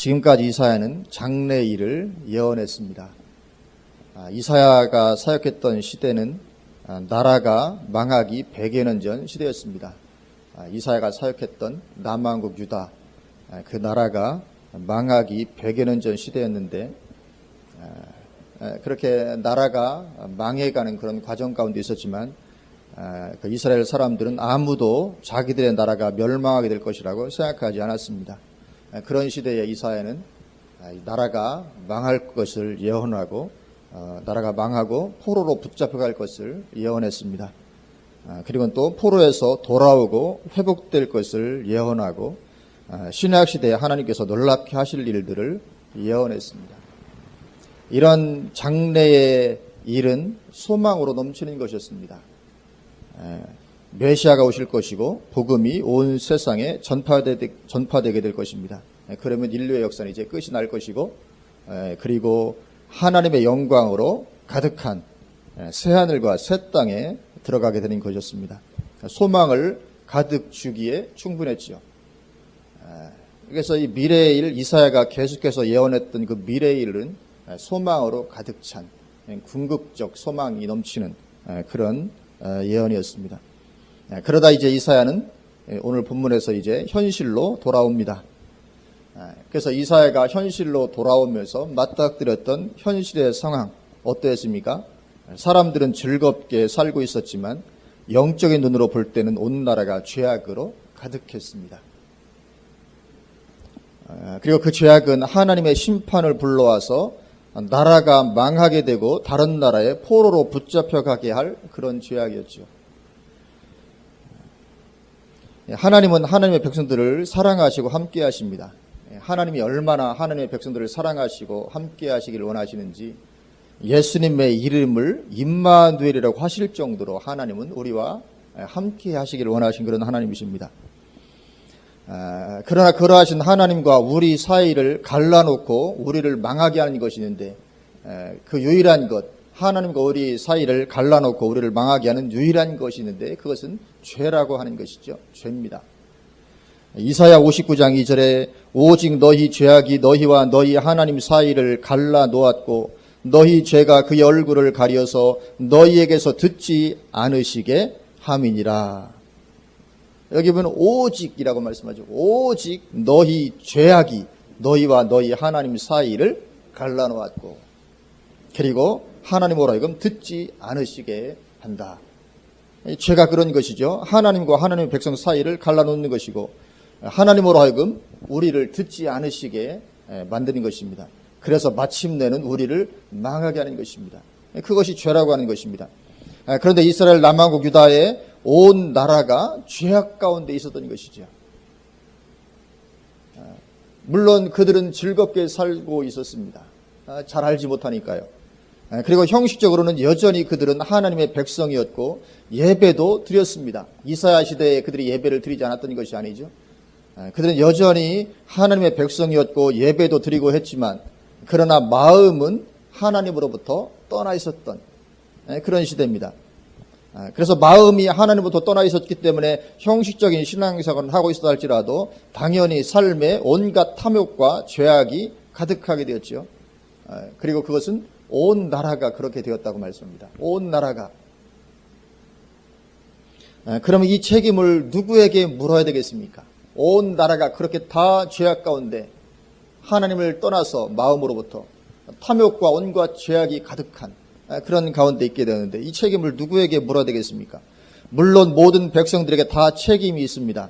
지금까지 이사야는 장래일을 예언했습니다. 이사야가 사역했던 시대는 나라가 망하기 100여 년 전 시대였습니다. 이사야가 사역했던 남왕국 유다, 그 나라가 망하기 100여 년 전 시대였는데 그렇게 나라가 망해가는 그런 과정 가운데 있었지만 그 이스라엘 사람들은 아무도 자기들의 나라가 멸망하게 될 것이라고 생각하지 않았습니다. 그런 시대에 이사야는 나라가 망할 것을 예언하고 나라가 망하고 포로로 붙잡혀갈 것을 예언했습니다. 그리고 또 포로에서 돌아오고 회복될 것을 예언하고 신약 시대에 하나님께서 놀랍게 하실 일들을 예언했습니다. 이런 장래의 일은 소망으로 넘치는 것이었습니다. 메시아가 오실 것이고 복음이 온 세상에 전파되게 될 것입니다. 그러면 인류의 역사는 이제 끝이 날 것이고 그리고 하나님의 영광으로 가득한 새하늘과 새 땅에 들어가게 되는 것이었습니다. 소망을 가득 주기에 충분했지요. 그래서 이 미래의 일, 이사야가 계속해서 예언했던 그 미래의 일은 소망으로 가득 찬 궁극적 소망이 넘치는 그런 예언이었습니다. 그러다 이제 이사야는 오늘 본문에서 이제 현실로 돌아옵니다. 그래서 이사야가 현실로 돌아오면서 맞닥뜨렸던 현실의 상황 어떠했습니까? 사람들은 즐겁게 살고 있었지만 영적인 눈으로 볼 때는 온 나라가 죄악으로 가득했습니다. 그리고 그 죄악은 하나님의 심판을 불러와서 나라가 망하게 되고 다른 나라의 포로로 붙잡혀가게 할 그런 죄악이었죠. 하나님은 하나님의 백성들을 사랑하시고 함께 하십니다. 하나님이 얼마나 하나님의 백성들을 사랑하시고 함께 하시기를 원하시는지 예수님의 이름을 임마누엘이라고 하실 정도로 하나님은 우리와 함께 하시기를 원하신 그런 하나님이십니다. 그러나 그러하신 하나님과 우리 사이를 갈라놓고 우리를 망하게 하는 것이 있는데 그 유일한 것, 하나님과 우리 사이를 갈라놓고 우리를 망하게 하는 유일한 것이 있는데 그것은 죄라고 하는 것이죠. 죄입니다. 이사야 59장 2절에 오직 너희 죄악이 너희와 너희 하나님 사이를 갈라놓았고 너희 죄가 그의 얼굴을 가려서 너희에게서 듣지 않으시게 함이니라. 여기 보면 오직이라고 말씀하죠. 오직 너희 죄악이 너희와 너희 하나님 사이를 갈라놓았고 그리고 하나님으로 하여금 듣지 않으시게 한다. 죄가 그런 것이죠. 하나님과 하나님의 백성 사이를 갈라놓는 것이고 하나님으로 하여금 우리를 듣지 않으시게 만드는 것입니다. 그래서 마침내는 우리를 망하게 하는 것입니다. 그것이 죄라고 하는 것입니다. 그런데 이스라엘 남왕국 유다의 온 나라가 죄악 가운데 있었던 것이죠. 물론 그들은 즐겁게 살고 있었습니다. 잘 알지 못하니까요. 그리고 형식적으로는 여전히 그들은 하나님의 백성이었고 예배도 드렸습니다. 이사야 시대에 그들이 예배를 드리지 않았던 것이 아니죠. 그들은 여전히 하나님의 백성이었고 예배도 드리고 했지만 그러나 마음은 하나님으로부터 떠나 있었던 그런 시대입니다. 그래서 마음이 하나님으로부터 떠나 있었기 때문에 형식적인 신앙생활을 하고 있었다 할지라도 당연히 삶에 온갖 탐욕과 죄악이 가득하게 되었죠. 그리고 그것은 온 나라가 그렇게 되었다고 말씀합니다. 온 나라가. 그러면 이 책임을 누구에게 물어야 되겠습니까? 온 나라가 그렇게 다 죄악 가운데 하나님을 떠나서 마음으로부터 탐욕과 온갖 죄악이 가득한 그런 가운데 있게 되는데 이 책임을 누구에게 물어야 되겠습니까? 물론 모든 백성들에게 다 책임이 있습니다.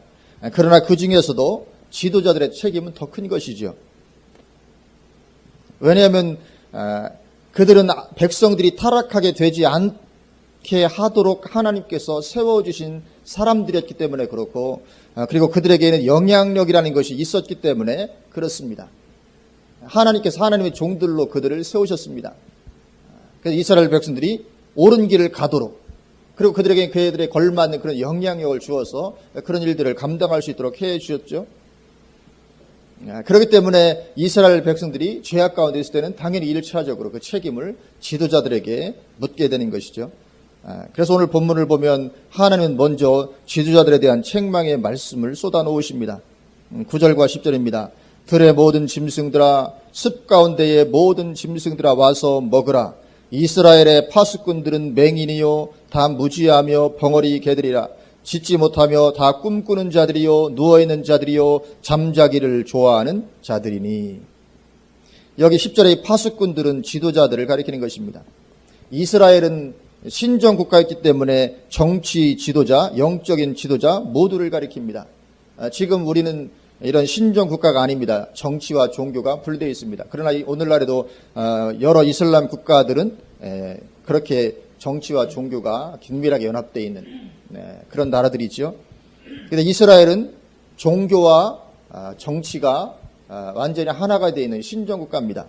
그러나 그 중에서도 지도자들의 책임은 더 큰 것이죠. 왜냐하면 그들은 백성들이 타락하게 되지 않게 하도록 하나님께서 세워주신 사람들이었기 때문에 그렇고 그리고 그들에게는 영향력이라는 것이 있었기 때문에 그렇습니다. 하나님께서 하나님의 종들로 그들을 세우셨습니다. 그래서 이스라엘 백성들이 옳은 길을 가도록 그리고 그들에게 그들에 걸맞는 그런 영향력을 주어서 그런 일들을 감당할 수 있도록 해 주셨죠. 그렇기 때문에 이스라엘 백성들이 죄악 가운데 있을 때는 당연히 1차적으로 그 책임을 지도자들에게 묻게 되는 것이죠. 그래서 오늘 본문을 보면 하나님은 먼저 지도자들에 대한 책망의 말씀을 쏟아놓으십니다. 9절과 10절입니다. 들의 모든 짐승들아, 습 가운데의 모든 짐승들아 와서 먹으라. 이스라엘의 파수꾼들은 맹인이요 다 무지하며 벙어리 개들이라. 짖지 못하며 다 꿈꾸는 자들이요 누워있는 자들이요 잠자기를 좋아하는 자들이니. 여기 10절의 파수꾼들은 지도자들을 가리키는 것입니다. 이스라엘은 신정국가였기 때문에 정치 지도자, 영적인 지도자 모두를 가리킵니다. 지금 우리는 이런 신정국가가 아닙니다. 정치와 종교가 분리되어 있습니다. 그러나 오늘날에도 여러 이슬람 국가들은 그렇게 정치와 종교가 긴밀하게 연합되어 있는 그런 나라들이죠. 그런데 이스라엘은 종교와 정치가 완전히 하나가 되어 있는 신정국가입니다.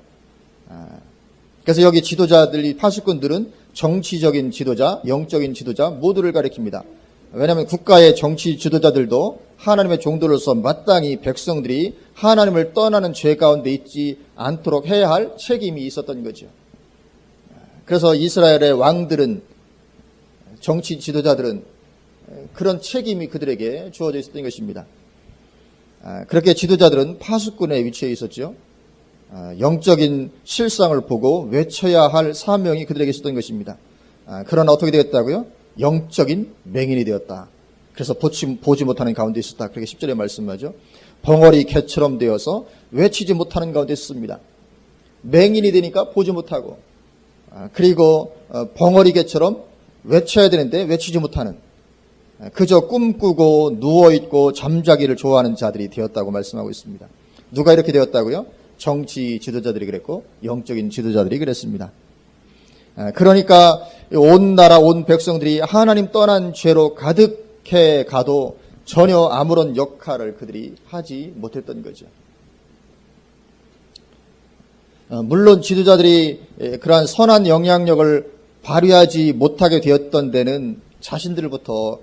그래서 여기 지도자들이 파수꾼들은 정치적인 지도자, 영적인 지도자 모두를 가리킵니다. 왜냐하면 국가의 정치 지도자들도 하나님의 종도로서 마땅히 백성들이 하나님을 떠나는 죄 가운데 있지 않도록 해야 할 책임이 있었던 거죠. 그래서 이스라엘의 왕들은, 정치 지도자들은 그런 책임이 그들에게 주어져 있었던 것입니다. 그렇게 지도자들은 파수꾼의 위치에 있었죠. 영적인 실상을 보고 외쳐야 할 사명이 그들에게 있었던 것입니다. 그러나 어떻게 되었다고요? 영적인 맹인이 되었다. 그래서 보지 못하는 가운데 있었다. 그렇게 10절에 말씀하죠. 벙어리 개처럼 되어서 외치지 못하는 가운데 있습니다. 맹인이 되니까 보지 못하고, 그리고 벙어리 개처럼 외쳐야 되는데 외치지 못하는, 그저 꿈꾸고 누워있고 잠자기를 좋아하는 자들이 되었다고 말씀하고 있습니다. 누가 이렇게 되었다고요? 정치 지도자들이 그랬고 영적인 지도자들이 그랬습니다. 그러니까 온 나라 온 백성들이 하나님 떠난 죄로 가득해 가도 전혀 아무런 역할을 그들이 하지 못했던 거죠. 물론 지도자들이 그러한 선한 영향력을 발휘하지 못하게 되었던 데는 자신들부터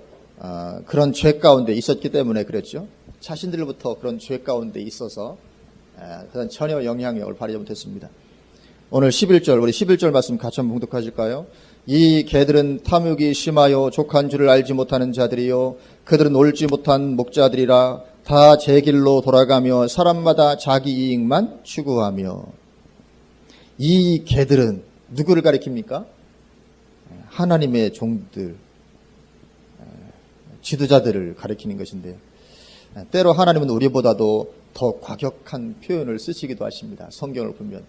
그런 죄 가운데 있었기 때문에 그랬죠. 자신들부터 그런 죄 가운데 있어서 그런 전혀 영향력을 발휘하지 못했습니다. 오늘 11절, 우리 11절 말씀 같이 한번 봉독하실까요? 이 개들은 탐욕이 심하여 족한 줄을 알지 못하는 자들이요 그들은 옳지 못한 목자들이라 다 제 길로 돌아가며 사람마다 자기 이익만 추구하며. 이 개들은 누구를 가리킵니까? 하나님의 종들, 지도자들을 가리키는 것인데요. 때로 하나님은 우리보다도 더 과격한 표현을 쓰시기도 하십니다. 성경을 보면.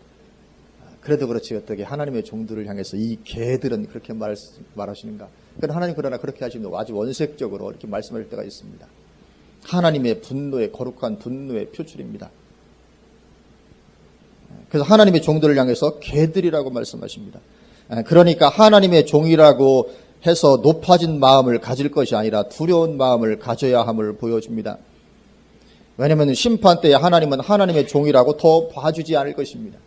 그래도 그렇지 어떻게 하나님의 종들을 향해서 이 개들은 그렇게 말하시는가. 하나님 그러나 그렇게 하시면 아주 원색적으로 이렇게 말씀할 때가 있습니다. 하나님의 분노의, 거룩한 분노의 표출입니다. 그래서 하나님의 종들을 향해서 개들이라고 말씀하십니다. 그러니까 하나님의 종이라고 해서 높아진 마음을 가질 것이 아니라 두려운 마음을 가져야 함을 보여줍니다. 왜냐하면 심판 때에 하나님은 하나님의 종이라고 더 봐주지 않을 것입니다.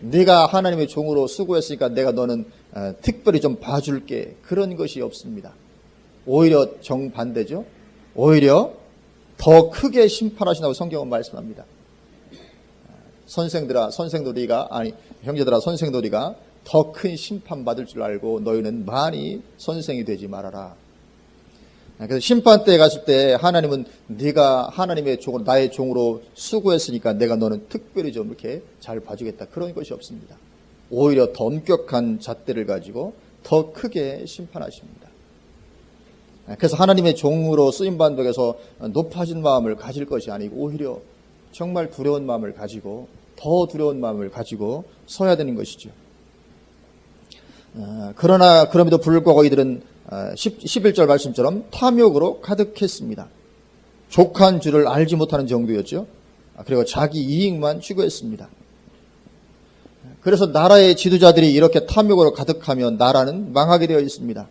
네가 하나님의 종으로 수고했으니까 내가 너는 특별히 좀 봐줄게. 그런 것이 없습니다. 오히려 정반대죠. 오히려 더 크게 심판하신다고 성경은 말씀합니다. 형제들아 선생들이가 더 큰 심판 받을 줄 알고 너희는 많이 선생이 되지 말아라. 그래서 심판 때에 갔을 때 하나님은 네가 하나님의 종으로 나의 종으로 수고했으니까 내가 너는 특별히 좀 이렇게 잘 봐주겠다. 그런 것이 없습니다. 오히려 더 엄격한 잣대를 가지고 더 크게 심판하십니다. 그래서 하나님의 종으로 쓰임받는 데서 높아진 마음을 가질 것이 아니고 오히려 정말 두려운 마음을 가지고 더 두려운 마음을 가지고 서야 되는 것이죠. 그러나 그럼에도 불구하고 이들은 11절 말씀처럼 탐욕으로 가득했습니다. 족한 줄을 알지 못하는 정도였죠. 그리고 자기 이익만 추구했습니다. 그래서 나라의 지도자들이 이렇게 탐욕으로 가득하면 나라는 망하게 되어 있습니다.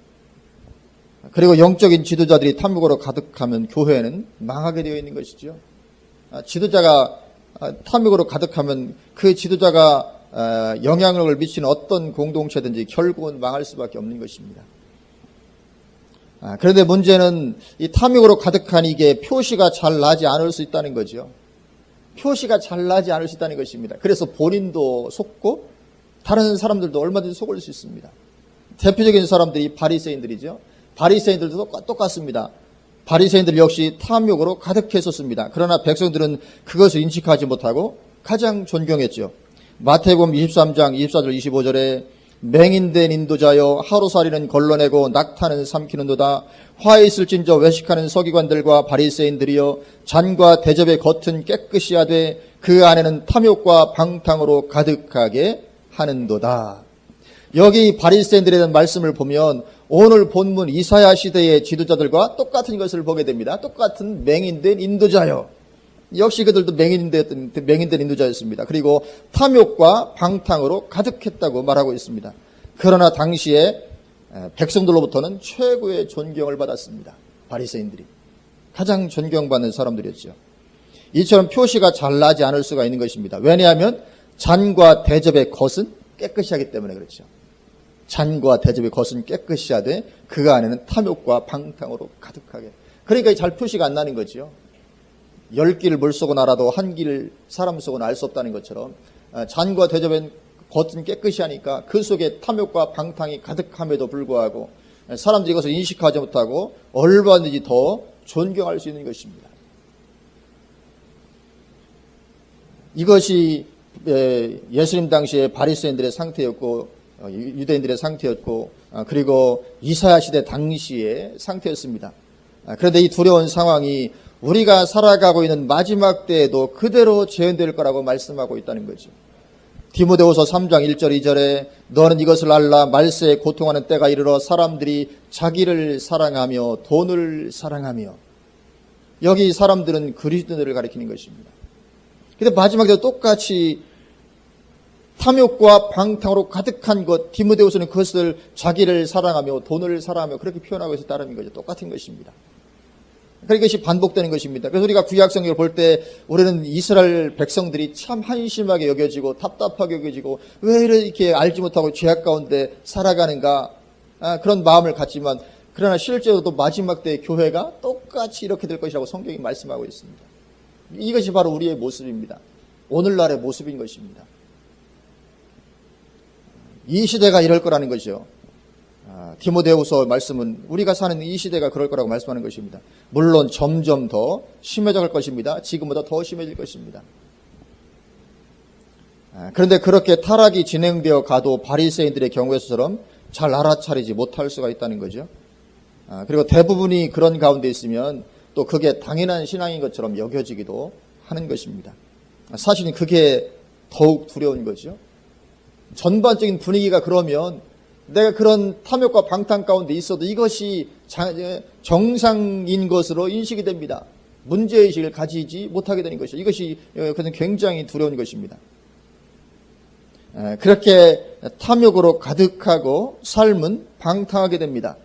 그리고 영적인 지도자들이 탐욕으로 가득하면 교회는 망하게 되어 있는 것이죠. 지도자가 탐욕으로 가득하면 그 지도자가 영향력을 미치는 어떤 공동체든지 결국은 망할 수밖에 없는 것입니다. 그런데 문제는 이 탐욕으로 가득한 이게 표시가 잘 나지 않을 수 있다는 거죠. 표시가 잘 나지 않을 수 있다는 것입니다. 그래서 본인도 속고 다른 사람들도 얼마든지 속을 수 있습니다. 대표적인 사람들이 바리새인들이죠. 바리새인들도 똑같습니다. 바리새인들 역시 탐욕으로 가득했었습니다. 그러나 백성들은 그것을 인식하지 못하고 가장 존경했죠. 마태복음 23장 24절 25절에 맹인된 인도자여 하루살이는 걸러내고 낙타는 삼키는도다. 화 있을진저 외식하는 서기관들과 바리새인들이여 잔과 대접의 겉은 깨끗이 하되 그 안에는 탐욕과 방탕으로 가득하게 하는도다. 여기 바리새인들에 대한 말씀을 보면 오늘 본문 이사야 시대의 지도자들과 똑같은 것을 보게 됩니다. 똑같은 맹인된 인도자요. 역시 그들도 맹인된 인도자였습니다. 그리고 탐욕과 방탕으로 가득했다고 말하고 있습니다. 그러나 당시에 백성들로부터는 최고의 존경을 받았습니다. 바리새인들이 가장 존경받는 사람들이었죠. 이처럼 표시가 잘 나지 않을 수가 있는 것입니다. 왜냐하면 잔과 대접의 겉은 깨끗이 하기 때문에 그렇죠. 잔과 대접의 겉은 깨끗이 하되 그 안에는 탐욕과 방탕으로 가득하게. 그러니까 잘 표시가 안 나는 거죠. 10길을 물 쏘고 날아도 한 길 사람 쏘고는 알 수 없다는 것처럼 잔과 대접의 겉은 깨끗이 하니까 그 속에 탐욕과 방탕이 가득함에도 불구하고 사람들이 이것을 인식하지 못하고 얼마든지 더 존경할 수 있는 것입니다. 이것이 예수님 당시에 바리새인들의 상태였고 유대인들의 상태였고 그리고 이사야 시대 당시의 상태였습니다. 그런데 이 두려운 상황이 우리가 살아가고 있는 마지막 때에도 그대로 재현될 거라고 말씀하고 있다는 거죠. 디모데후서 3장 1절 2절에 너는 이것을 알라 말세에 고통하는 때가 이르러 사람들이 자기를 사랑하며 돈을 사랑하며. 여기 사람들은 그리스도인들을 가리키는 것입니다. 근데 마지막에도 똑같이 탐욕과 방탕으로 가득한 것, 디모데후서는 그것을 자기를 사랑하며 돈을 사랑하며 그렇게 표현하고 있을 따름인 거죠. 똑같은 것입니다. 그러니까 이것이 반복되는 것입니다. 그래서 우리가 구약 성경을 볼 때 우리는 이스라엘 백성들이 참 한심하게 여겨지고 답답하게 여겨지고 왜 이렇게 알지 못하고 죄악 가운데 살아가는가 그런 마음을 갖지만 그러나 실제로도 마지막 때 교회가 똑같이 이렇게 될 것이라고 성경이 말씀하고 있습니다. 이것이 바로 우리의 모습입니다. 오늘날의 모습인 것입니다. 이 시대가 이럴 거라는 것이요. 디모데후서 말씀은 우리가 사는 이 시대가 그럴 거라고 말씀하는 것입니다. 물론 점점 더 심해져 갈 것입니다. 지금보다 더 심해질 것입니다. 그런데 그렇게 타락이 진행되어 가도 바리새인들의 경우에처럼 잘 알아차리지 못할 수가 있다는 거죠. 그리고 대부분이 그런 가운데 있으면 또 그게 당연한 신앙인 것처럼 여겨지기도 하는 것입니다. 사실은 그게 더욱 두려운 거죠. 전반적인 분위기가 그러면 내가 그런 탐욕과 방탕 가운데 있어도 이것이 정상인 것으로 인식이 됩니다. 문제의식을 가지지 못하게 되는 것이죠. 이것이 그것은 굉장히 두려운 것입니다. 그렇게 탐욕으로 가득하고 삶은 방탕하게 됩니다.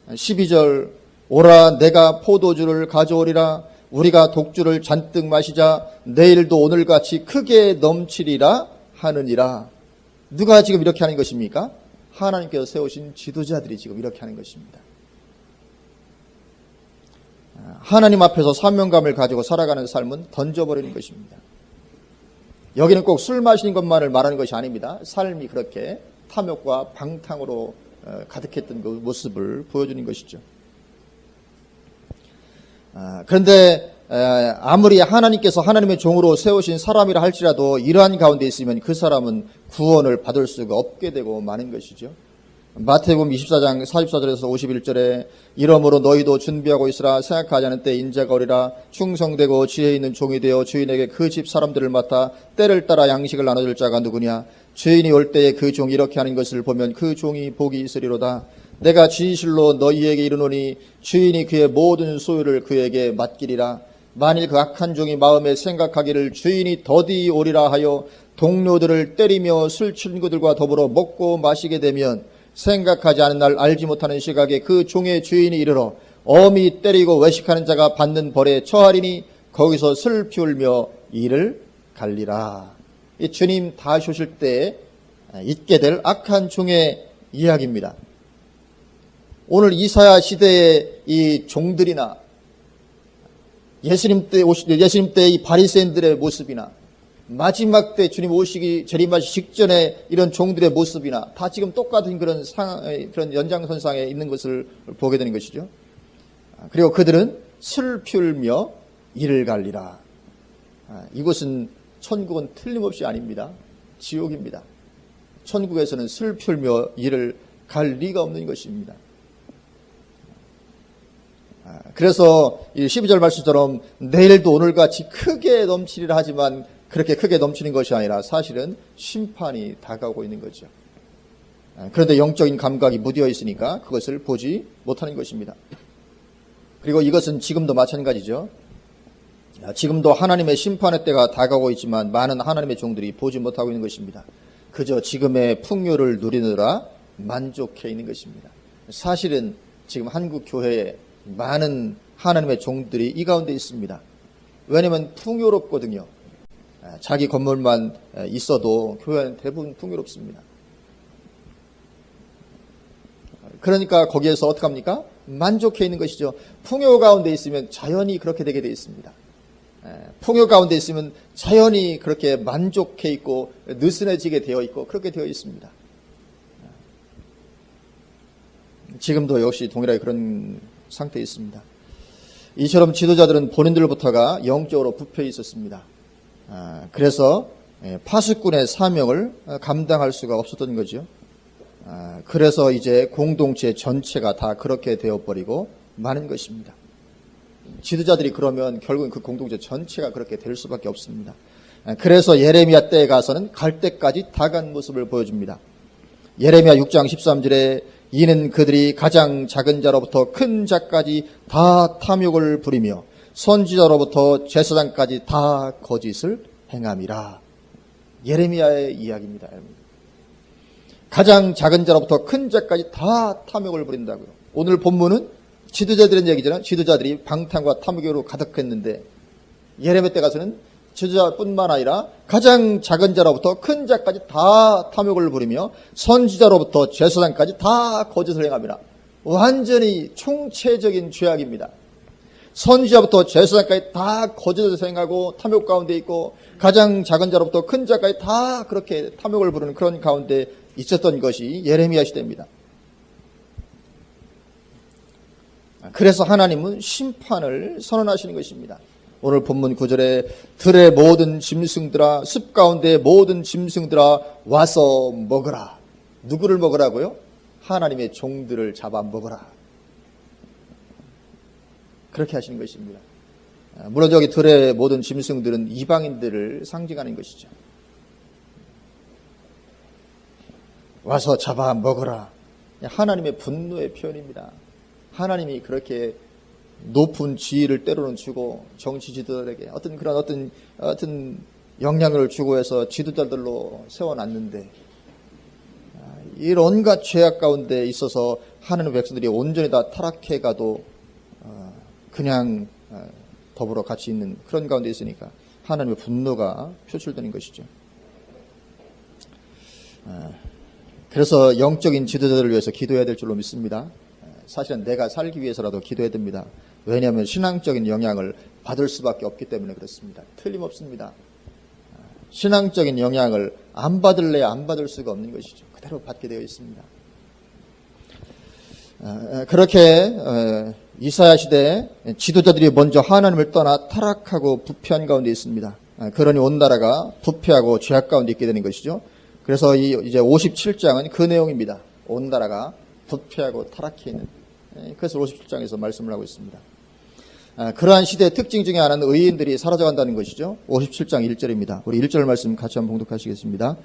12절 오라 내가 포도주를 가져오리라 우리가 독주를 잔뜩 마시자 내일도 오늘같이 크게 넘치리라 하느니라. 누가 지금 이렇게 하는 것입니까? 하나님께서 세우신 지도자들이 지금 이렇게 하는 것입니다. 하나님 앞에서 사명감을 가지고 살아가는 삶은 던져버리는 것입니다. 여기는 꼭 술 마시는 것만을 말하는 것이 아닙니다. 삶이 그렇게 탐욕과 방탕으로 가득했던 그 모습을 보여주는 것이죠. 그런데 아무리 하나님께서 하나님의 종으로 세우신 사람이라 할지라도 이러한 가운데 있으면 그 사람은 구원을 받을 수가 없게 되고 마는 것이죠. 마태복음 24장 44절에서 51절에 이러므로 너희도 준비하고 있으라 생각하지 않은 때 인자가 오리라 충성되고 지혜 있는 종이 되어 주인에게 그 집 사람들을 맡아 때를 따라 양식을 나눠줄 자가 누구냐. 주인이 올 때에 그 종이 이렇게 하는 것을 보면 그 종이 복이 있으리로다. 내가 진실로 너희에게 이르노니 주인이 그의 모든 소유를 그에게 맡기리라. 만일 그 악한 종이 마음에 생각하기를 주인이 더디 오리라 하여 동료들을 때리며 술 친구들과 더불어 먹고 마시게 되면 생각하지 않은 날 알지 못하는 시각에 그 종의 주인이 이르러 엄히 때리고 외식하는 자가 받는 벌에 처하리니 거기서 슬피 울며 이를 갈리라. 이 주님 다시 오실 때 있게 될 악한 종의 이야기입니다. 오늘 이사야 시대의 이 종들이나 예수님 때 이 바리새인들의 모습이나 마지막 때 주님 오시기 재림하시 직전에 이런 종들의 모습이나 다 지금 똑같은 그런 연장선상에 있는 것을 보게 되는 것이죠. 그리고 그들은 슬플며 이를 갈리라. 이곳은 천국은 틀림없이 아닙니다. 지옥입니다. 천국에서는 슬플며 이를 갈 리가 없는 것입니다. 그래서 12절 말씀처럼 내일도 오늘같이 크게 넘치리라 하지만 그렇게 크게 넘치는 것이 아니라 사실은 심판이 다가오고 있는 거죠. 그런데 영적인 감각이 무디어 있으니까 그것을 보지 못하는 것입니다. 그리고 이것은 지금도 마찬가지죠. 지금도 하나님의 심판의 때가 다가오고 있지만 많은 하나님의 종들이 보지 못하고 있는 것입니다. 그저 지금의 풍요를 누리느라 만족해 있는 것입니다. 사실은 지금 한국 교회에 많은 하나님의 종들이 이 가운데 있습니다. 왜냐하면 풍요롭거든요. 자기 건물만 있어도 교회는 대부분 풍요롭습니다. 그러니까 거기에서 어떻게 합니까? 만족해 있는 것이죠. 풍요 가운데 있으면 자연히 그렇게 되게 되어 있습니다. 풍요 가운데 있으면 자연히 그렇게 만족해 있고 느슨해지게 되어 있고 그렇게 되어 있습니다. 지금도 역시 동일하게 그런 상태에 있습니다. 이처럼 지도자들은 본인들부터가 영적으로 부패 있었습니다. 그래서 파수꾼의 사명을 감당할 수가 없었던 거죠. 그래서 이제 공동체 전체가 다 그렇게 되어버리고 마는 것입니다. 지도자들이 그러면 결국은 그 공동체 전체가 그렇게 될 수밖에 없습니다. 그래서 예레미야 때에 가서는 갈 때까지 다 간 모습을 보여줍니다. 예레미야 6장 13절에 이는 그들이 가장 작은 자로부터 큰 자까지 다 탐욕을 부리며 선지자로부터 제사장까지 다 거짓을 행함이라. 예레미야의 이야기입니다. 가장 작은 자로부터 큰 자까지 다 탐욕을 부린다고요. 오늘 본문은 지도자들의 얘기잖아요. 지도자들이 방탕과 탐욕으로 가득했는데 예레미야 때 가서는 지도자뿐만 아니라 가장 작은 자로부터 큰 자까지 다 탐욕을 부리며 선지자로부터 제사장까지 다 거짓을 행합니다. 완전히 총체적인 죄악입니다. 선지자부터 제사장까지 다 거짓을 행하고 탐욕 가운데 있고 가장 작은 자로부터 큰 자까지 다 그렇게 탐욕을 부르는 그런 가운데 있었던 것이 예레미야 시대입니다. 그래서 하나님은 심판을 선언하시는 것입니다. 오늘 본문 9절에 들의 모든 짐승들아 숲 가운데 모든 짐승들아 와서 먹으라. 누구를 먹으라고요? 하나님의 종들을 잡아 먹으라. 그렇게 하시는 것입니다. 물론 여기 들의 모든 짐승들은 이방인들을 상징하는 것이죠. 와서 잡아 먹으라. 하나님의 분노의 표현입니다. 하나님이 그렇게 높은 지위를 때로는 주고 정치 지도자들에게 어떤 영향을 주고 해서 지도자들로 세워놨는데 이런 온갖 죄악 가운데 있어서 하나님의 백성들이 온전히 다 타락해가도 그냥 더불어 같이 있는 그런 가운데 있으니까 하나님의 분노가 표출되는 것이죠. 그래서 영적인 지도자들을 위해서 기도해야 될 줄로 믿습니다. 사실은 내가 살기 위해서라도 기도해야 됩니다. 왜냐하면 신앙적인 영향을 받을 수밖에 없기 때문에 그렇습니다. 틀림없습니다. 신앙적인 영향을 안 받을래야 안 받을 수가 없는 것이죠. 그대로 받게 되어 있습니다. 그렇게 이사야 시대에 지도자들이 먼저 하나님을 떠나 타락하고 부패한 가운데 있습니다. 그러니 온 나라가 부패하고 죄악 가운데 있게 되는 것이죠. 그래서 이제 57장은 그 내용입니다. 온 나라가 부패하고 타락해 있는. 그래서 57장에서 말씀을 하고 있습니다. 그러한 시대의 특징 중에 하나는 의인들이 사라져간다는 것이죠. 57장 1절입니다. 우리 1절 말씀 같이 한번 봉독하시겠습니다.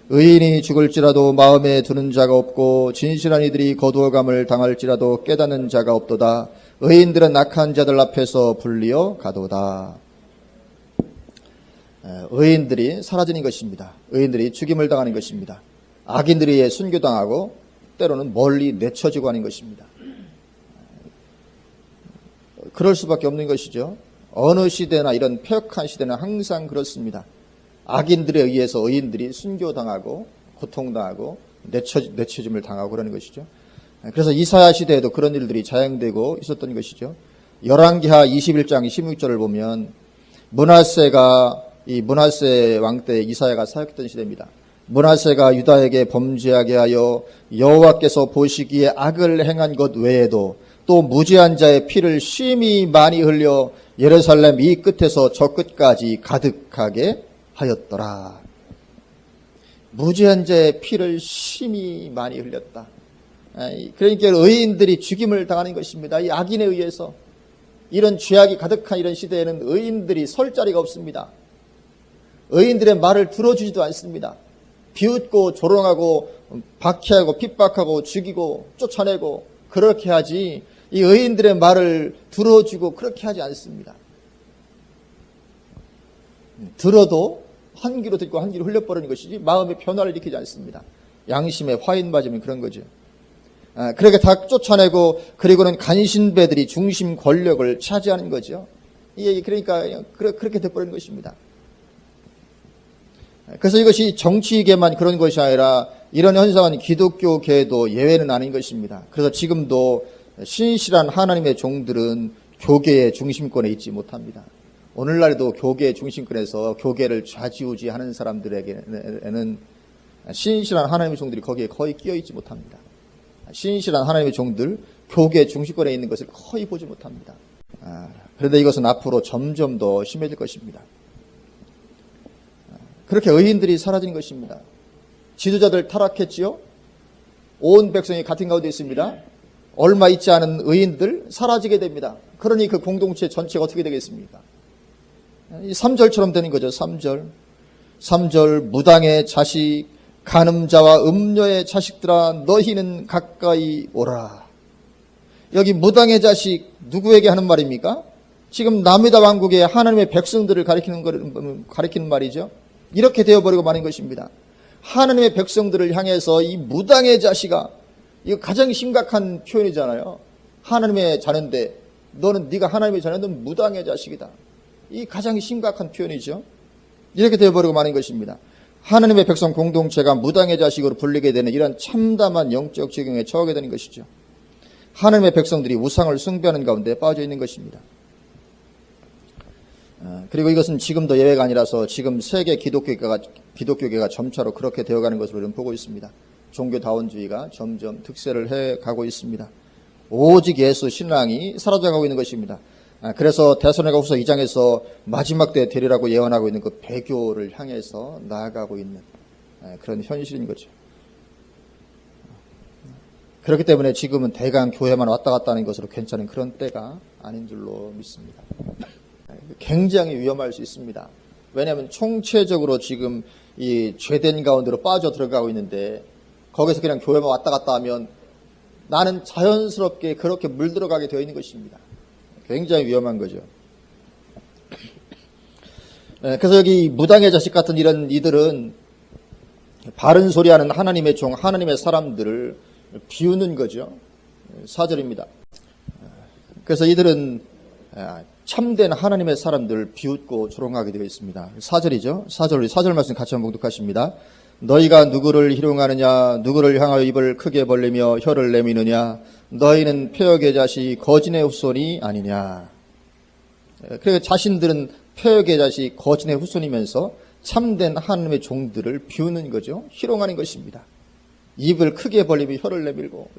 의인이 죽을지라도 마음에 두는 자가 없고 진실한 이들이 거두어감을 당할지라도 깨닫는 자가 없도다. 의인들은 악한 자들 앞에서 불리어 가도다. 의인들이 사라지는 것입니다. 의인들이 죽임을 당하는 것입니다. 악인들이 순교당하고 때로는 멀리 내쳐지고 하는 것입니다. 그럴 수밖에 없는 것이죠. 어느 시대나 이런 폐역한 시대는 항상 그렇습니다. 악인들에 의해서 의인들이 순교당하고 고통당하고 내쳐짐을 당하고 그러는 것이죠. 그래서 이사야 시대에도 그런 일들이 자행되고 있었던 것이죠. 열왕기하 21장 16절을 보면 므낫세 왕 때 이사야가 사역했던 시대입니다. 므낫세가 유다에게 범죄하게 하여 여호와께서 보시기에 악을 행한 것 외에도 또 무죄한 자의 피를 심히 많이 흘려 예루살렘 이 끝에서 저 끝까지 가득하게 하였더라. 무죄한 자의 피를 심히 많이 흘렸다. 그러니까 의인들이 죽임을 당하는 것입니다. 이 악인에 의해서. 이런 죄악이 가득한 이런 시대에는 의인들이 설 자리가 없습니다. 의인들의 말을 들어주지도 않습니다. 비웃고 조롱하고 박해하고 핍박하고 죽이고 쫓아내고 그렇게 하지, 이 의인들의 말을 들어주고 그렇게 하지 않습니다. 들어도 한 귀로 듣고 한 귀로 흘려버리는 것이지 마음의 변화를 일으키지 않습니다. 양심에 화인 맞으면 그런 거죠. 그렇게 다 쫓아내고, 그리고는 간신배들이 중심 권력을 차지하는 거죠. 그러니까 그렇게 돼버리는 것입니다. 그래서 이것이 정치계만 그런 것이 아니라 이런 현상은 기독교계에도 예외는 아닌 것입니다. 그래서 지금도 신실한 하나님의 종들은 교계의 중심권에 있지 못합니다. 오늘날에도 교계의 중심권에서 교계를 좌지우지하는 사람들에게는 신실한 하나님의 종들이 거기에 거의 끼어 있지 못합니다. 신실한 하나님의 종들, 교계의 중심권에 있는 것을 거의 보지 못합니다. 그런데 이것은 앞으로 점점 더 심해질 것입니다. 그렇게 의인들이 사라지는 것입니다. 지도자들 타락했지요. 온 백성이 같은 가운데 있습니다. 얼마 있지 않은 의인들 사라지게 됩니다. 그러니 그 공동체 전체가 어떻게 되겠습니까? 이 3절처럼 되는 거죠. 3절 무당의 자식, 간음자와 음녀의 자식들아 너희는 가까이 오라. 여기 무당의 자식 누구에게 하는 말입니까? 지금 남유다 왕국의 하나님의 백성들을 가리키는 말이죠. 이렇게 되어버리고 마는 것입니다. 하나님의 백성들을 향해서 이 무당의 자식아, 이거 가장 심각한 표현이잖아요. 하나님의 자녀인데 네가 하나님의 자녀인데 무당의 자식이다. 이 가장 심각한 표현이죠. 이렇게 되어버리고 마는 것입니다. 하나님의 백성 공동체가 무당의 자식으로 불리게 되는 이런 참담한 영적 지경에 처하게 되는 것이죠. 하나님의 백성들이 우상을 숭배하는 가운데 빠져 있는 것입니다. 그리고 이것은 지금도 예외가 아니라서 지금 세계 기독교계가 점차로 그렇게 되어가는 것으로 좀 보고 있습니다. 종교다원주의가 점점 득세를 해가고 있습니다. 오직 예수 신앙이 사라져가고 있는 것입니다. 그래서 데살로니가 후서 2장에서 마지막 때 되리라고 예언하고 있는 그 배교를 향해서 나아가고 있는 그런 현실인 거죠. 그렇기 때문에 지금은 대강 교회만 왔다 갔다 하는 것으로 괜찮은 그런 때가 아닌 줄로 믿습니다. 굉장히 위험할 수 있습니다. 왜냐하면 총체적으로 지금 이 죄된 가운데로 빠져 들어가고 있는데 거기서 그냥 교회만 왔다 갔다 하면 나는 자연스럽게 그렇게 물들어가게 되어 있는 것입니다. 굉장히 위험한 거죠. 그래서 여기 무당의 자식 같은 이런 이들은 바른 소리하는 하나님의 종, 하나님의 사람들을 비우는 거죠. 4절입니다. 그래서 이들은 참된 하나님의 사람들을 비웃고 조롱하게 되어 있습니다. 4절이죠. 4절 말씀 같이 한번 봉독하십니다. 너희가 누구를 희롱하느냐, 누구를 향하여 입을 크게 벌리며 혀를 내미느냐, 너희는 폐역의 자식 거진의 후손이 아니냐. 그러니까 자신들은 폐역의 자식 거진의 후손이면서 참된 하나님의 종들을 비우는 거죠. 희롱하는 것입니다. 입을 크게 벌리며 혀를 내밀고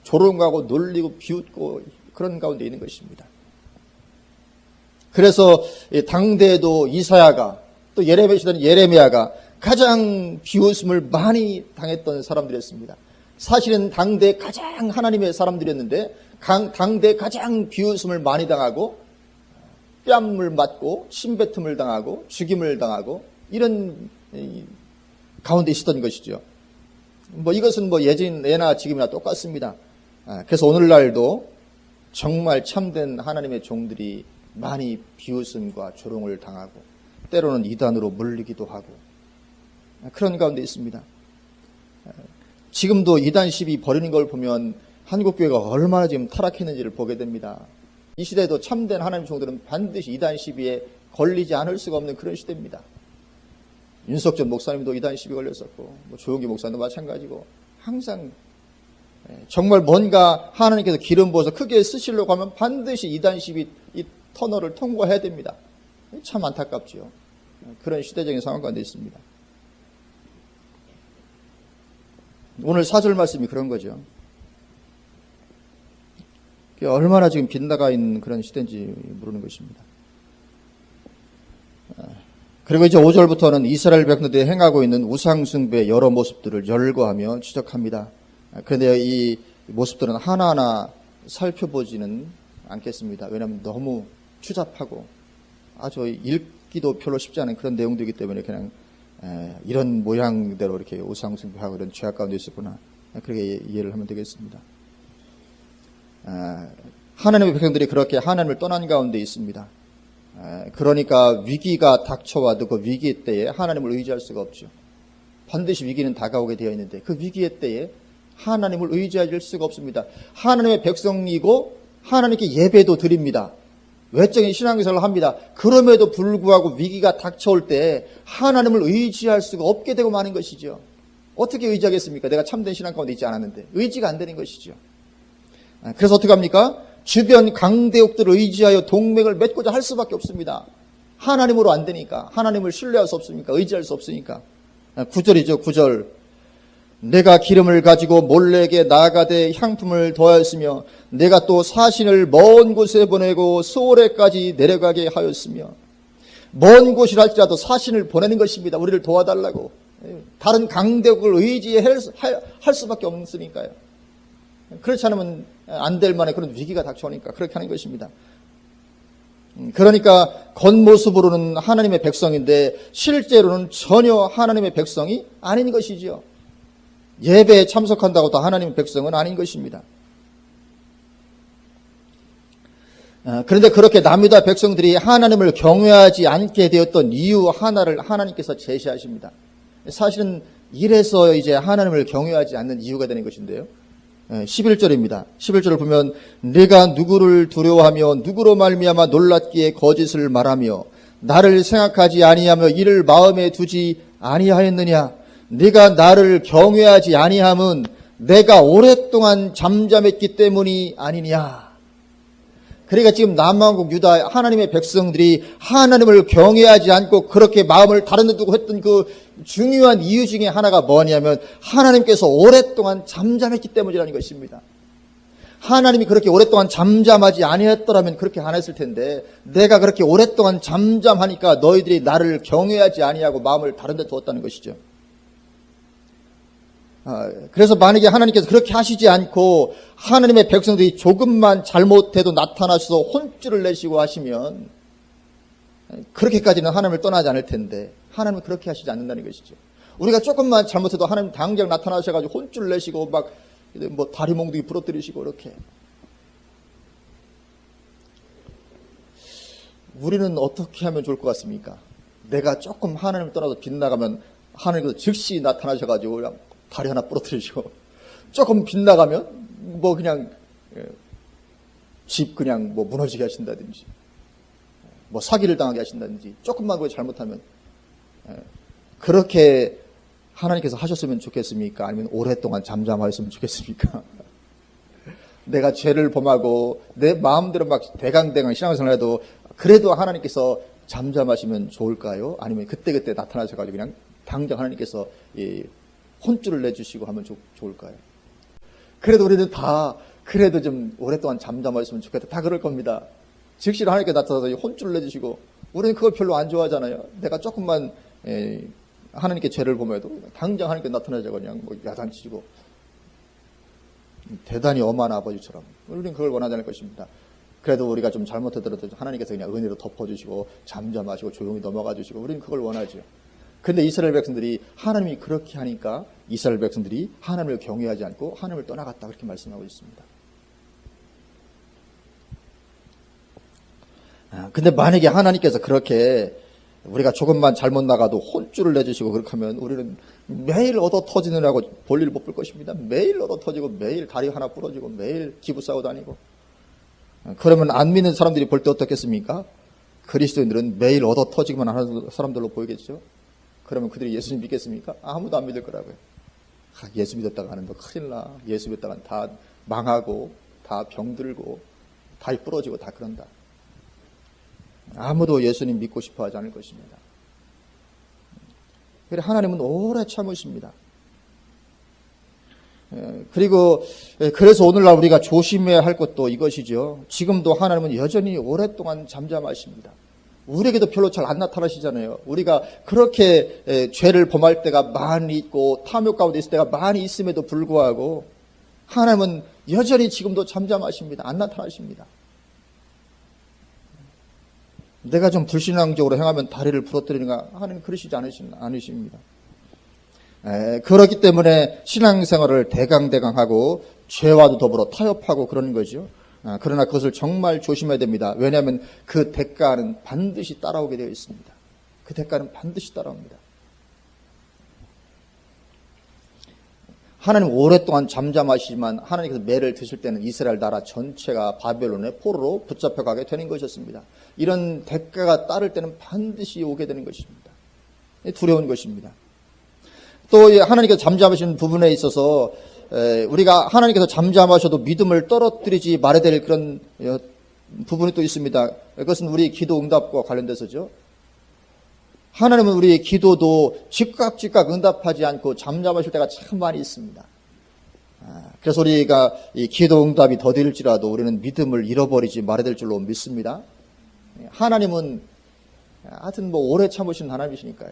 조롱하고 놀리고 비웃고 그런 가운데 있는 것입니다. 그래서 당대에도 이사야가 또 예레미야가 가장 비웃음을 많이 당했던 사람들이었습니다. 사실은 당대 가장 하나님의 사람들이었는데 당대 가장 비웃음을 많이 당하고 뺨을 맞고 침뱉음을 당하고 죽임을 당하고 이런 가운데 있었던 것이죠. 이것은 예나 지금이나 똑같습니다. 그래서 오늘날도 정말 참된 하나님의 종들이 많이 비웃음과 조롱을 당하고 때로는 이단으로 물리기도 하고 그런 가운데 있습니다. 지금도 이단 시비 벌이는 걸 보면 한국교회가 얼마나 지금 타락했는지를 보게 됩니다. 이 시대에도 참된 하나님 종들은 반드시 이단 시비에 걸리지 않을 수가 없는 그런 시대입니다. 윤석전 목사님도 이단 시비 걸렸었고 조용기 목사님도 마찬가지고 항상 정말 뭔가 하나님께서 기름 부어서 크게 쓰시려고 하면 반드시 이단 시비 이 터널을 통과해야 됩니다. 참 안타깝죠. 그런 시대적인 상황 가운데 있습니다. 오늘 4절 말씀이 그런 거죠. 얼마나 지금 빗나가 있는 그런 시대인지 모르는 것입니다. 그리고 이제 5절부터는 이스라엘 백성들이 행하고 있는 우상숭배의 여러 모습들을 열거하며 지적합니다. 그런데 이 모습들은 하나하나 살펴보지는 않겠습니다. 왜냐하면 너무 추잡하고 아주 읽기도 별로 쉽지 않은 그런 내용들이기 때문에 그냥 이런 모양대로 이렇게 우상숭배하고 이런 죄악 가운데 있었구나. 그렇게 이해를 하면 되겠습니다. 하나님의 백성들이 그렇게 하나님을 떠난 가운데 있습니다. 그러니까 위기가 닥쳐와도 그 위기 때에 하나님을 의지할 수가 없죠. 반드시 위기는 다가오게 되어 있는데 그 위기의 때에 하나님을 의지할 수가 없습니다. 하나님의 백성이고 하나님께 예배도 드립니다. 외적인 신앙생활을 합니다. 그럼에도 불구하고 위기가 닥쳐올 때 하나님을 의지할 수가 없게 되고 마는 것이죠. 어떻게 의지하겠습니까? 내가 참된 신앙 가운데 있지 않았는데 의지가 안 되는 것이죠. 그래서 어떻게 합니까? 주변 강대국들을 의지하여 동맹을 맺고자 할 수밖에 없습니다. 하나님으로 안 되니까. 하나님을 신뢰할 수 없으니까. 의지할 수 없으니까. 9절이죠. 9절. 내가 기름을 가지고 몰래에게 나아가되 향품을 더하였으며 내가 또 사신을 먼 곳에 보내고 소레까지 내려가게 하였으며 먼 곳이랄지라도 사신을 보내는 것입니다. 우리를 도와달라고. 다른 강대국을 의지할 수밖에 없으니까요. 그렇지 않으면 안 될 만한 그런 위기가 닥쳐오니까 그렇게 하는 것입니다. 그러니까 겉모습으로는 하나님의 백성인데 실제로는 전혀 하나님의 백성이 아닌 것이죠. 예배에 참석한다고 다 하나님의 백성은 아닌 것입니다. 그런데 그렇게 남유다 백성들이 하나님을 경외하지 않게 되었던 이유 하나를 하나님께서 제시하십니다. 사실은 이래서 이제 하나님을 경외하지 않는 이유가 되는 것인데요. 11절입니다. 11절을 보면 내가 누구를 두려워하며 누구로 말미암아 놀랍기에 거짓을 말하며 나를 생각하지 아니하며 이를 마음에 두지 아니하였느냐. 네가 나를 경외하지 아니함은 내가 오랫동안 잠잠했기 때문이 아니냐. 그러니까 지금 남왕국 유다 하나님의 백성들이 하나님을 경외하지 않고 그렇게 마음을 다른 데 두고 했던 그 중요한 이유 중에 하나가 뭐냐면 하나님께서 오랫동안 잠잠했기 때문이라는 것입니다. 하나님이 그렇게 오랫동안 잠잠하지 아니했더라면 그렇게 안 했을 텐데 내가 그렇게 오랫동안 잠잠하니까 너희들이 나를 경외하지 아니하고 마음을 다른 데 두었다는 것이죠. 그래서 만약에 하나님께서 그렇게 하시지 않고 하나님의 백성들이 조금만 잘못해도 나타나셔서 혼쭐을 내시고 하시면 그렇게까지는 하나님을 떠나지 않을 텐데 하나님은 그렇게 하시지 않는다는 것이죠. 우리가 조금만 잘못해도 하나님 당장 나타나셔가지고 혼쭐을 내시고 막 뭐 다리 몽둥이 부러뜨리시고 이렇게. 우리는 어떻게 하면 좋을 것 같습니까? 내가 조금 하나님을 떠나서 빗나가면 하나님께서 즉시 나타나셔가지고 그냥 다리 하나 부러뜨리시고 조금 빗나가면 뭐 그냥 집 그냥 뭐 무너지게 하신다든지 뭐 사기를 당하게 하신다든지 조금만 그거 잘못하면 그렇게 하나님께서 하셨으면 좋겠습니까? 아니면 오랫동안 잠잠하였으면 좋겠습니까? 내가 죄를 범하고 내 마음대로 막 대강대강 신앙생활을 해도 그래도 하나님께서 잠잠하시면 좋을까요? 아니면 그때그때 나타나셔가지고 그냥 당장 하나님께서 혼쭐을 내주시고 하면 좋을까요? 그래도 우리는 다 그래도 좀 오랫동안 잠잠하셨으면 좋겠다. 다 그럴 겁니다. 즉시로 하나님께 나타나서 혼쭐을 내주시고 우리는 그걸 별로 안 좋아하잖아요. 내가 조금만 하나님께 죄를 범해도 당장 하나님께 나타나자고 그냥 뭐 야단치고 대단히 엄한 아버지처럼 우리는 그걸 원하지 않을 것입니다. 그래도 우리가 좀 잘못하더라도 하나님께서 그냥 은혜로 덮어주시고 잠잠하시고 조용히 넘어가 주시고 우리는 그걸 원하죠. 그런데 이스라엘 백성들이 하나님이 그렇게 하니까 이스라엘 백성들이 하나님을 경외하지 않고 하나님을 떠나갔다 그렇게 말씀하고 있습니다. 근데 만약에 하나님께서 그렇게 우리가 조금만 잘못 나가도 혼쭐을 내주시고 그렇게 하면 우리는 매일 얻어 터지느라고 볼일 못 볼 것입니다. 매일 얻어 터지고 매일 다리 하나 부러지고 매일 기부 싸고 다니고 그러면 안 믿는 사람들이 볼 때 어떻겠습니까? 그리스도인들은 매일 얻어 터지기만 하는 사람들로 보이겠죠? 그러면 그들이 예수님 믿겠습니까? 아무도 안 믿을 거라고요. 예수 믿었다가 하는 거 큰일 나. 예수 믿었다가 다 망하고 다 병들고 다리 부러지고 다 그런다. 아무도 예수님 믿고 싶어 하지 않을 것입니다. 그래서 하나님은 오래 참으십니다. 그리고 그래서 오늘날 우리가 조심해야 할 것도 이것이죠. 지금도 하나님은 여전히 오랫동안 잠잠하십니다. 우리에게도 별로 잘 안 나타나시잖아요. 우리가 그렇게 죄를 범할 때가 많이 있고 탐욕 가운데 있을 때가 많이 있음에도 불구하고 하나님은 여전히 지금도 잠잠하십니다. 안 나타나십니다. 내가 좀 불신앙적으로 행하면 다리를 부러뜨리는가 하나님 그러시지 않으십니다. 그렇기 때문에 신앙생활을 대강대강하고 죄와도 더불어 타협하고 그러는 거죠. 그러나 그것을 정말 조심해야 됩니다. 왜냐하면 그 대가는 반드시 따라오게 되어 있습니다. 그 대가는 반드시 따라옵니다. 하나님 오랫동안 잠잠하시지만 하나님께서 매를 드실 때는 이스라엘 나라 전체가 바벨론의 포로로 붙잡혀가게 되는 것이었습니다. 이런 대가가 따를 때는 반드시 오게 되는 것입니다. 두려운 것입니다. 또 하나님께서 잠잠하시는 부분에 있어서 우리가 하나님께서 잠잠하셔도 믿음을 떨어뜨리지 말아야 될 그런 부분이 또 있습니다. 그것은 우리 기도 응답과 관련돼서죠. 하나님은 우리의 기도도 즉각 응답하지 않고 잠잠하실 때가 참 많이 있습니다. 그래서 우리가 이 기도 응답이 더딜지라도 우리는 믿음을 잃어버리지 말아야 될 줄로 믿습니다. 하나님은 하여튼 오래 참으시는 하나님이시니까요.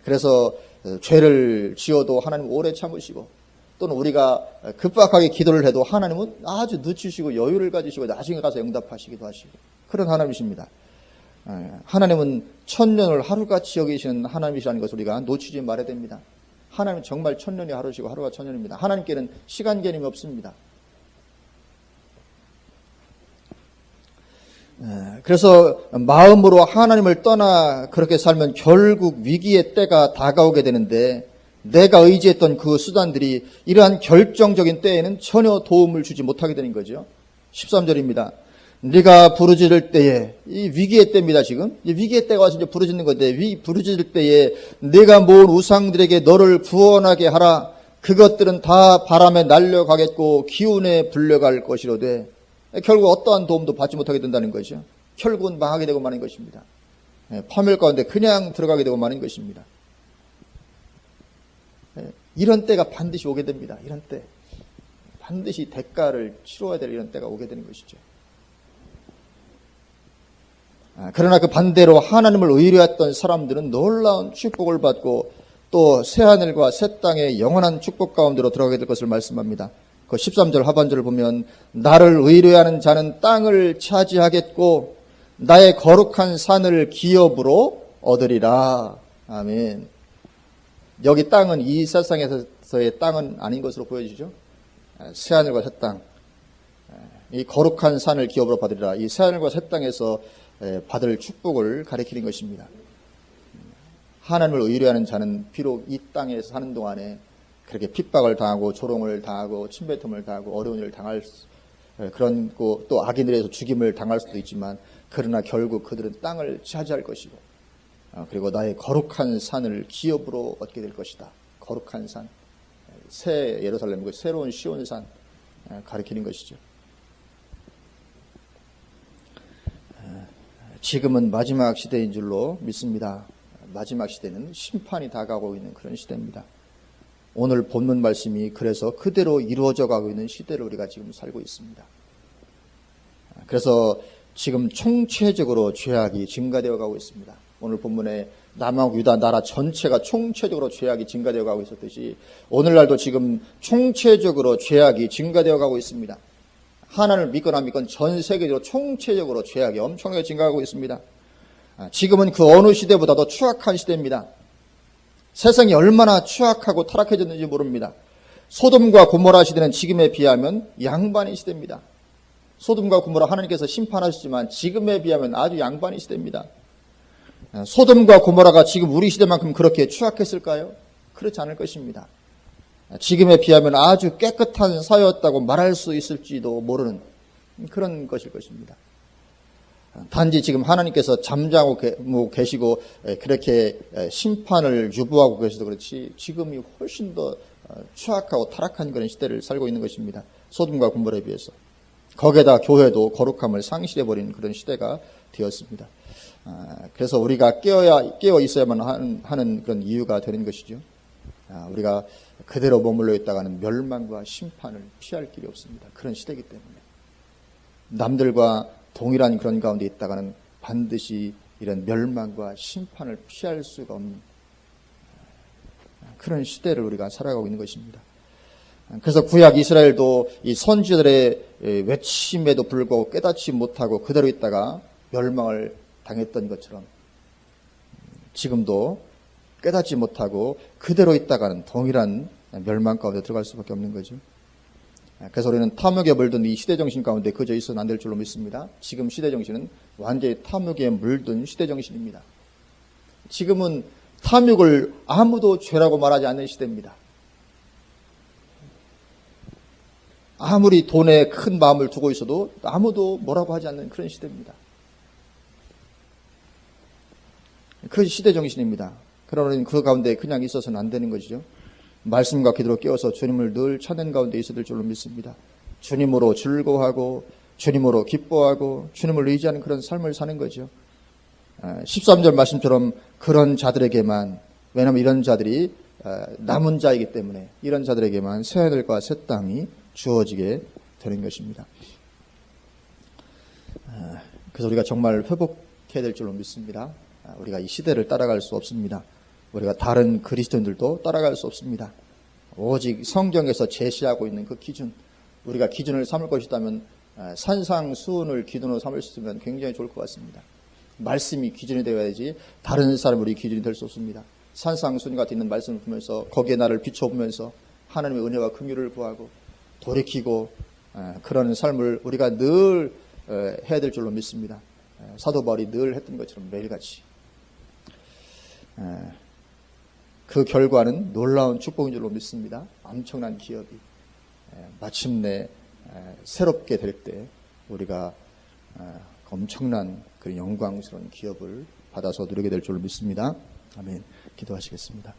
그래서 죄를 지어도 하나님 오래 참으시고 또는 우리가 급박하게 기도를 해도 하나님은 아주 늦추시고 여유를 가지시고 나중에 가서 응답하시기도 하시고 그런 하나님이십니다. 하나님은 천년을 하루같이 여기시는 하나님이시라는 것을 우리가 놓치지 말아야 됩니다. 하나님은 정말 천년이 하루시고 하루가 천년입니다. 하나님께는 시간 개념이 없습니다. 그래서 마음으로 하나님을 떠나 그렇게 살면 결국 위기의 때가 다가오게 되는데 내가 의지했던 그 수단들이 이러한 결정적인 때에는 전혀 도움을 주지 못하게 되는 거죠. 13절입니다. 네가 부르짖을 때에 이 위기의 때입니다. 지금 이 위기의 때가 와서 이제 부르짖는 건데 부르짖을 때에 네가 모은 우상들에게 너를 구원하게 하라. 그것들은 다 바람에 날려가겠고 기운에 불려갈 것이로되 결국 어떠한 도움도 받지 못하게 된다는 것이죠. 결국은 망하게 되고 마는 것입니다. 파멸 가운데 그냥 들어가게 되고 마는 것입니다. 이런 때가 반드시 오게 됩니다. 이런 때 반드시 대가를 치러야 될 이런 때가 오게 되는 것이죠. 그러나 그 반대로 하나님을 의뢰했던 사람들은 놀라운 축복을 받고 또 새하늘과 새 땅의 영원한 축복 가운데로 들어가게 될 것을 말씀합니다. 그 13절 하반절을 보면 나를 의뢰하는 자는 땅을 차지하겠고 나의 거룩한 산을 기업으로 얻으리라. 아멘. 여기 땅은 이 세상에서의 땅은 아닌 것으로 보여지죠. 새하늘과 새 땅, 이 거룩한 산을 기업으로 받으리라. 이 새하늘과 새 땅에서 받을 축복을 가리키는 것입니다. 하나님을 의뢰하는 자는 비록 이 땅에 사는 동안에 그렇게 핍박을 당하고 조롱을 당하고 침뱉음을 당하고 어려운 일을 당할 그런 또 악인들에서 죽임을 당할 수도 있지만 그러나 결국 그들은 땅을 차지할 것이고 그리고 나의 거룩한 산을 기업으로 얻게 될 것이다. 거룩한 산, 새 예루살렘, 새로운 시온산 가리키는 것이죠. 지금은 마지막 시대인 줄로 믿습니다. 마지막 시대는 심판이 다가오고 있는 그런 시대입니다. 오늘 본문 말씀이 그래서 그대로 이루어져 가고 있는 시대를 우리가 지금 살고 있습니다. 그래서 지금 총체적으로 죄악이 증가되어 가고 있습니다. 오늘 본문에 남왕 유다 나라 전체가 총체적으로 죄악이 증가되어 가고 있었듯이 오늘날도 지금 총체적으로 죄악이 증가되어 가고 있습니다. 하나님을 믿거나 안 믿건 전 세계적으로 총체적으로 죄악이 엄청나게 증가하고 있습니다. 지금은 그 어느 시대보다도 추악한 시대입니다. 세상이 얼마나 추악하고 타락해졌는지 모릅니다. 소돔과 고모라 시대는 지금에 비하면 양반의 시대입니다. 소돔과 고모라 하나님께서 심판하셨지만 지금에 비하면 아주 양반의 시대입니다. 소돔과 고모라가 지금 우리 시대만큼 그렇게 추악했을까요? 그렇지 않을 것입니다. 지금에 비하면 아주 깨끗한 사회였다고 말할 수 있을지도 모르는 그런 것일 것입니다. 단지 지금 하나님께서 잠자고 계시고 그렇게 심판을 유보하고 계셔도 그렇지 지금이 훨씬 더 추악하고 타락한 그런 시대를 살고 있는 것입니다. 소돔과 고모라에 비해서. 거기에다 교회도 거룩함을 상실해버리는 그런 시대가 되었습니다. 그래서 우리가 깨어 있어야만 하는 그런 이유가 되는 것이죠. 우리가 그대로 머물러 있다가는 멸망과 심판을 피할 길이 없습니다. 그런 시대이기 때문에 남들과 동일한 그런 가운데 있다가는 반드시 이런 멸망과 심판을 피할 수가 없는 그런 시대를 우리가 살아가고 있는 것입니다. 그래서 구약 이스라엘도 이 선지자들의 외침에도 불구하고 깨닫지 못하고 그대로 있다가 멸망을 당했던 것처럼 지금도 깨닫지 못하고 그대로 있다가는 동일한 멸망 가운데 들어갈 수밖에 없는 거죠. 그래서 우리는 탐욕에 물든 이 시대정신 가운데 그저 있어는 안 될 줄로 믿습니다. 지금 시대정신은 완전히 탐욕에 물든 시대정신입니다. 지금은 탐욕을 아무도 죄라고 말하지 않는 시대입니다. 아무리 돈에 큰 마음을 두고 있어도 아무도 뭐라고 하지 않는 그런 시대입니다. 그 시대 정신입니다. 그러니 그 가운데 그냥 있어서는 안 되는 것이죠. 말씀과 기도로 깨워서 주님을 늘 찾는 가운데 있어야 될 줄로 믿습니다. 주님으로 즐거워하고 주님으로 기뻐하고 주님을 의지하는 그런 삶을 사는 거죠. 13절 말씀처럼 그런 자들에게만, 왜냐하면 이런 자들이 남은 자이기 때문에 이런 자들에게만 새 하늘과 새 땅이 주어지게 되는 것입니다. 그래서 우리가 정말 회복해야 될 줄로 믿습니다. 우리가 이 시대를 따라갈 수 없습니다. 우리가 다른 그리스도인들도 따라갈 수 없습니다. 오직 성경에서 제시하고 있는 그 기준, 우리가 기준을 삼을 것이라면 산상수훈을 기준으로 삼을 수 있으면 굉장히 좋을 것 같습니다. 말씀이 기준이 되어야지 다른 사람이 우리 기준이 될 수 없습니다. 산상수훈 같은 있는 말씀을 보면서 거기에 나를 비춰보면서 하나님의 은혜와 긍휼을 구하고 돌이키고 그런 삶을 우리가 늘 해야 될 줄로 믿습니다. 사도 바울이 늘 했던 것처럼 매일같이. 그 결과는 놀라운 축복인 줄로 믿습니다. 엄청난 기업이 마침내 새롭게 될 때 우리가 엄청난 그 영광스러운 기업을 받아서 누리게 될 줄로 믿습니다. 아멘. 기도하시겠습니다.